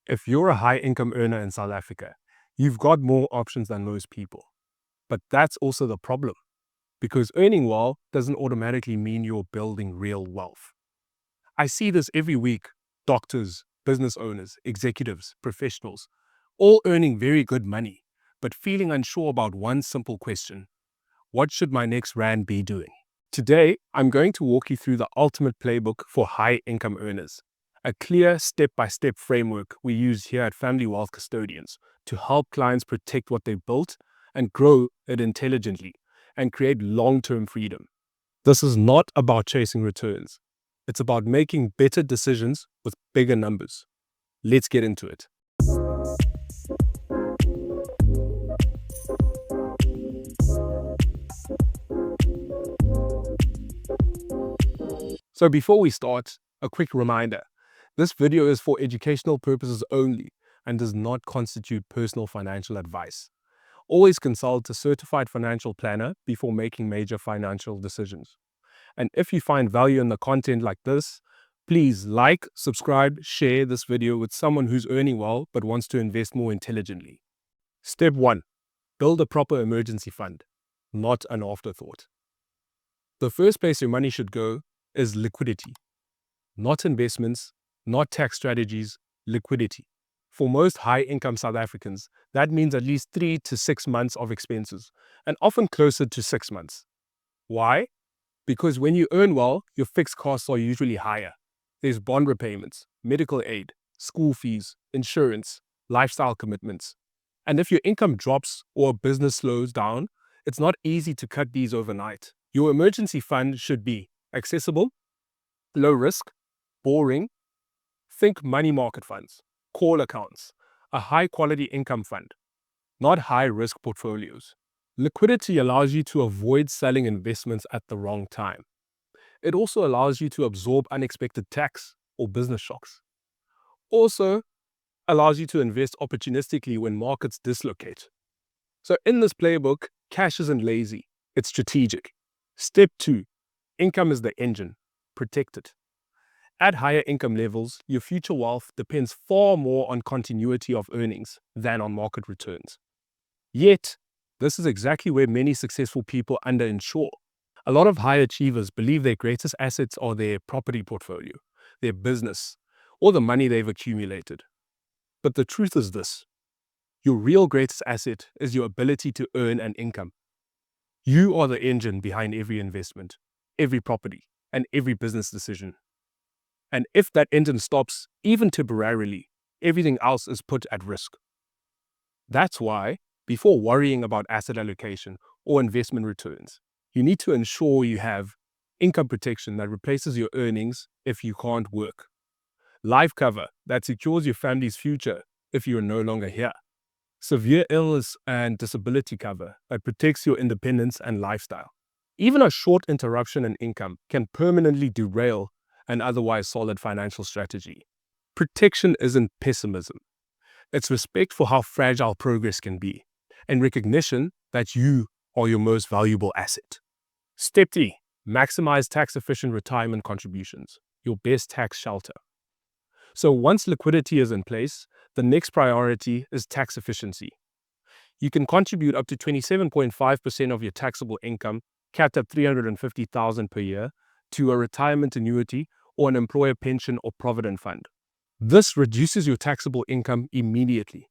If you're a high income earner in South Africa, you've got more options than most people. But that's also the problem, because earning well doesn't automatically mean you're building real wealth. I see this every week: doctors, business owners, executives, professionals, all earning very good money, but feeling unsure about one simple question: what should my next rand be doing? Today, I'm going to walk you through the ultimate playbook for high income earners, a clear step-by-step framework we use here at Family Wealth Custodians to help clients protect what they've built and grow it intelligently and create long-term freedom. This is not about chasing returns. It's about making better decisions with bigger numbers. Let's get into it. So before we start, a quick reminder. This video is for educational purposes only and does not constitute personal financial advice. Always consult a certified financial planner before making major financial decisions. And if you find value in the content like this, please like, subscribe, share this video with someone who's earning well but wants to invest more intelligently. Step 1. Build a proper emergency fund, not an afterthought. The first place your money should go is liquidity. Not investments, not tax strategies, liquidity. For most high-income South Africans, that means at least 3 to 6 months of expenses, and often closer to 6 months. Why? Because when you earn well, your fixed costs are usually higher. There's bond repayments, medical aid, school fees, insurance, lifestyle commitments. And if your income drops or a business slows down, it's not easy to cut these overnight. Your emergency fund should be accessible, low risk, boring. Think money market funds, call accounts, a high-quality income fund, not high-risk portfolios. Liquidity allows you to avoid selling investments at the wrong time. It also allows you to absorb unexpected tax or business shocks. Also allows you to invest opportunistically when markets dislocate. So in this playbook, cash isn't lazy, it's strategic. Step 2, income is the engine. Protect it. At higher income levels, your future wealth depends far more on continuity of earnings than on market returns. Yet, this is exactly where many successful people underinsure. A lot of high achievers believe their greatest assets are their property portfolio, their business, or the money they've accumulated. But the truth is this: your real greatest asset is your ability to earn an income. You are the engine behind every investment, every property, and every business decision. And if that engine stops, even temporarily, everything else is put at risk. That's why, before worrying about asset allocation or investment returns, you need to ensure you have income protection that replaces your earnings if you can't work, life cover that secures your family's future if you are no longer here, severe illness and disability cover that protects your independence and lifestyle. Even a short interruption in income can permanently derail an otherwise solid financial strategy. Protection isn't pessimism. It's respect for how fragile progress can be, and recognition that you are your most valuable asset. Step 3. Maximize tax-efficient retirement contributions, your best tax shelter. So once liquidity is in place, the next priority is tax efficiency. You can contribute up to 27.5% of your taxable income, capped at $350,000 per year, to a retirement annuity or an employer pension or provident fund. This reduces your taxable income immediately.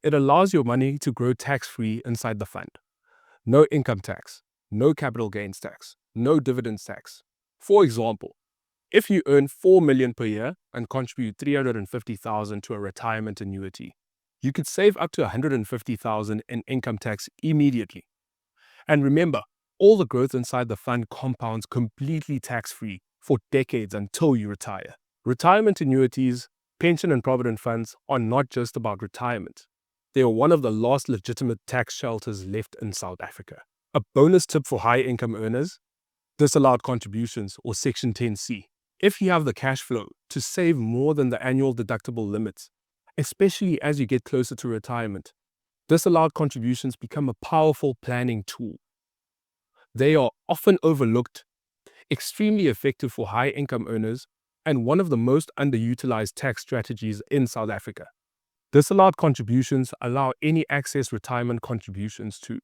It allows your money to grow tax-free inside the fund. No income tax, no capital gains tax, no dividends tax. For example, if you earn $4 million per year and contribute $350,000 to a retirement annuity, you could save up to $150,000 in income tax immediately. And remember, all the growth inside the fund compounds completely tax-free for decades until you retire. Retirement annuities, pension and provident funds are not just about retirement. They are one of the last legitimate tax shelters left in South Africa. A bonus tip for high-income earners: disallowed contributions or Section 10C. If you have the cash flow to save more than the annual deductible limits, especially as you get closer to retirement, disallowed contributions become a powerful planning tool. They are often overlooked, extremely effective for high-income earners, and one of the most underutilized tax strategies in South Africa. Disallowed contributions allow any excess retirement contributions to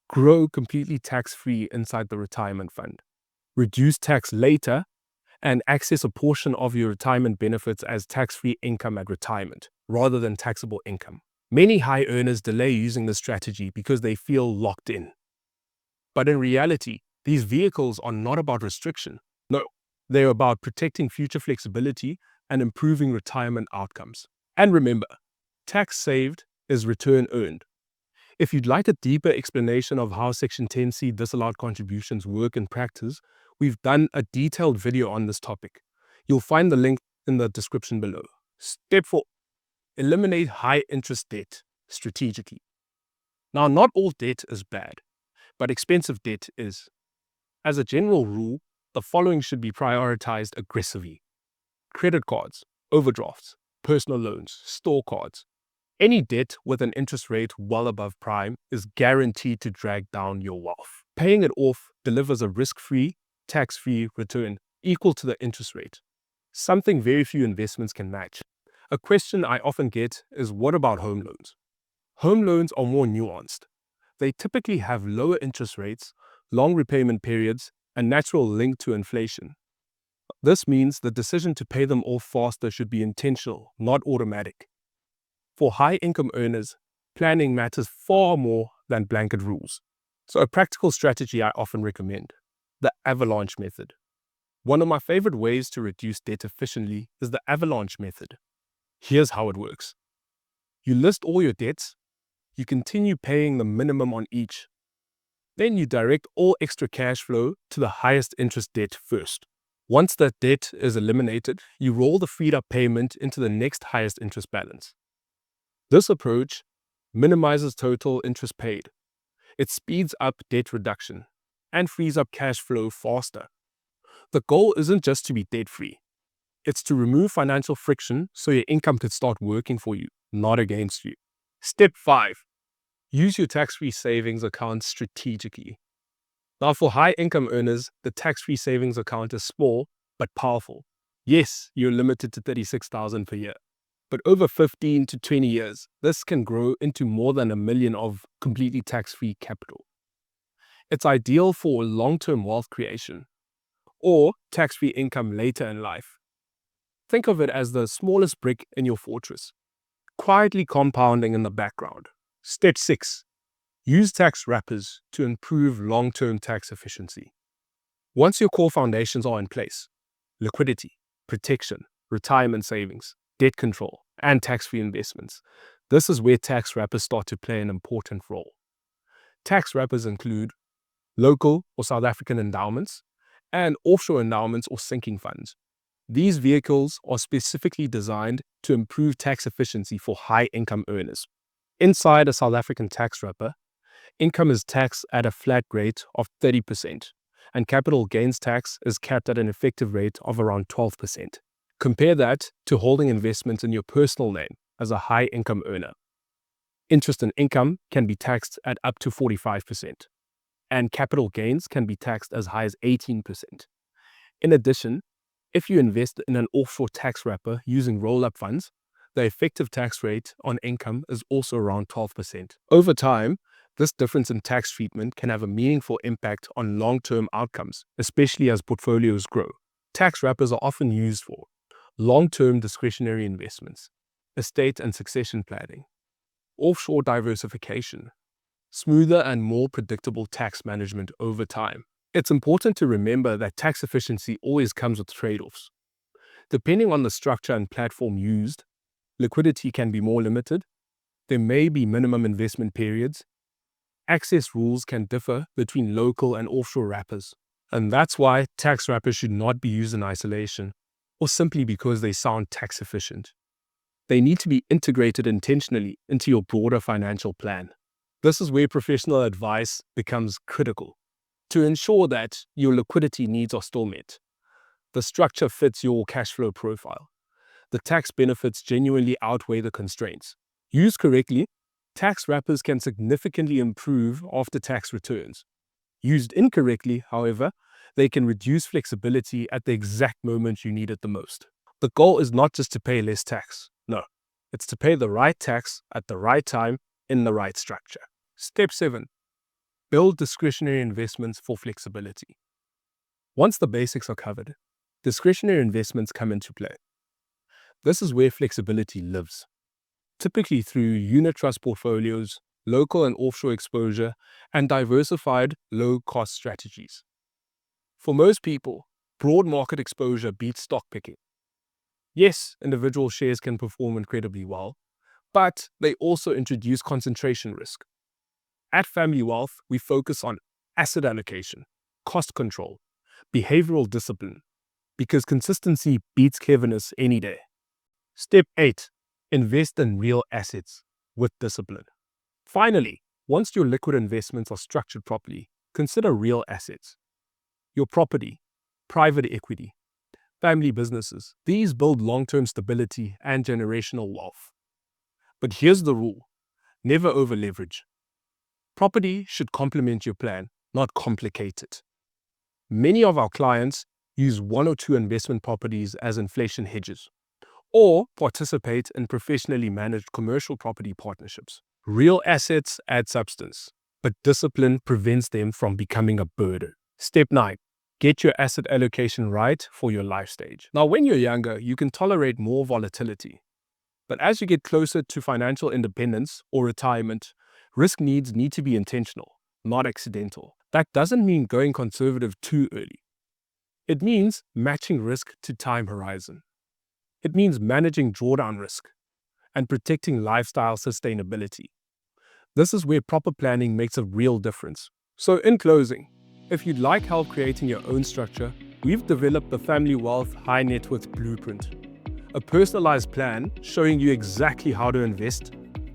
grow completely tax-free inside the retirement fund, reduce tax later, and access a portion of your retirement benefits as tax-free income at retirement, rather than taxable income. Many high earners delay using this strategy because they feel locked in. But in reality, these vehicles are not about restriction. No, they're about protecting future flexibility and improving retirement outcomes. And remember, tax saved is return earned. If you'd like a deeper explanation of how Section 10C disallowed contributions work in practice, we've done a detailed video on this topic. You'll find the link in the description below. Step 4. Eliminate high interest debt strategically. Now, not all debt is bad, but expensive debt is. As a general rule, the following should be prioritized aggressively: credit cards, overdrafts, personal loans, store cards. Any debt with an interest rate well above prime is guaranteed to drag down your wealth. Paying it off delivers a risk-free, tax-free return equal to the interest rate, something very few investments can match. A question I often get is, what about home loans? Home loans are more nuanced. They typically have lower interest rates, long repayment periods, and natural link to inflation. This means the decision to pay them off faster should be intentional, not automatic. For high-income earners, planning matters far more than blanket rules. So a practical strategy I often recommend: the avalanche method. One of my favorite ways to reduce debt efficiently is the avalanche method. Here's how it works. You list all your debts, you continue paying the minimum on each. Then you direct all extra cash flow to the highest interest debt first. Once that debt is eliminated, you roll the freed up payment into the next highest interest balance. This approach minimizes total interest paid. It speeds up debt reduction and frees up cash flow faster. The goal isn't just to be debt-free. It's to remove financial friction so your income could start working for you, not against you. Step 5. Use your tax-free savings account strategically. Now, for high-income earners, the tax-free savings account is small but powerful. Yes, you're limited to $36,000 per year. But over 15 to 20 years, this can grow into more than $1 million of completely tax-free capital. It's ideal for long-term wealth creation or tax-free income later in life. Think of it as the smallest brick in your fortress, quietly compounding in the background. Step 6. Use tax wrappers to improve long-term tax efficiency. Once your core foundations are in place, liquidity, protection, retirement savings, debt control, and tax-free investments, this is where tax wrappers start to play an important role. Tax wrappers include local or South African endowments and offshore endowments or sinking funds. These vehicles are specifically designed to improve tax efficiency for high-income earners. Inside a South African tax wrapper, income is taxed at a flat rate of 30%, and capital gains tax is capped at an effective rate of around 12%. Compare that to holding investments in your personal name as a high-income earner. Interest and income can be taxed at up to 45%, and capital gains can be taxed as high as 18%. In addition, if you invest in an offshore tax wrapper using roll-up funds, the effective tax rate on income is also around 12%. Over time, this difference in tax treatment can have a meaningful impact on long-term outcomes, especially as portfolios grow. Tax wrappers are often used for long-term discretionary investments, estate and succession planning, offshore diversification, smoother and more predictable tax management over time. It's important to remember that tax efficiency always comes with trade-offs. Depending on the structure and platform used, liquidity can be more limited, there may be minimum investment periods, access rules can differ between local and offshore wrappers, and that's why tax wrappers should not be used in isolation or simply because they sound tax efficient. They need to be integrated intentionally into your broader financial plan. This is where professional advice becomes critical to ensure that your liquidity needs are still met. The structure fits your cash flow profile. The tax benefits genuinely outweigh the constraints. Used correctly, tax wrappers can significantly improve after-tax returns. Used incorrectly, however, they can reduce flexibility at the exact moment you need it the most. The goal is not just to pay less tax. No. It's to pay the right tax at the right time in the right structure. Step 7. Build discretionary investments for flexibility. Once the basics are covered, discretionary investments come into play. This is where flexibility lives, typically through unit trust portfolios, local and offshore exposure, and diversified low-cost strategies. For most people, broad market exposure beats stock picking. Yes, individual shares can perform incredibly well, but they also introduce concentration risk. At Family Wealth, we focus on asset allocation, cost control, behavioral discipline, because consistency beats cleverness any day. Step 8. Invest in real assets with discipline. Finally, once your liquid investments are structured properly, consider real assets. Your property, private equity, family businesses. These build long-term stability and generational wealth. But here's the rule: never over-leverage. Property should complement your plan, not complicate it. Many of our clients use 1 or 2 investment properties as inflation hedges, or participate in professionally managed commercial property partnerships. Real assets add substance, but discipline prevents them from becoming a burden. Step 9. Get your asset allocation right for your life stage. Now, when you're younger, you can tolerate more volatility. But as you get closer to financial independence or retirement, risk needs need to be intentional, not accidental. That doesn't mean going conservative too early. It means matching risk to time horizon. It means managing drawdown risk and protecting lifestyle sustainability. This is where proper planning makes a real difference. So in closing, if you'd like help creating your own structure, we've developed the Family Wealth High Net Worth Blueprint, a personalized plan showing you exactly how to invest,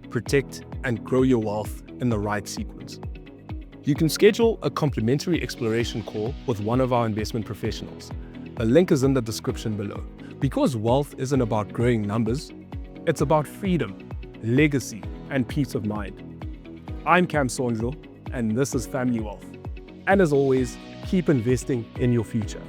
protect, and grow your wealth in the right sequence. You can schedule a complimentary exploration call with one of our investment professionals. The link is in the description below. Because wealth isn't about growing numbers, it's about freedom, legacy, and peace of mind. I'm Cam Sonzo, and this is Family Wealth. And as always, keep investing in your future.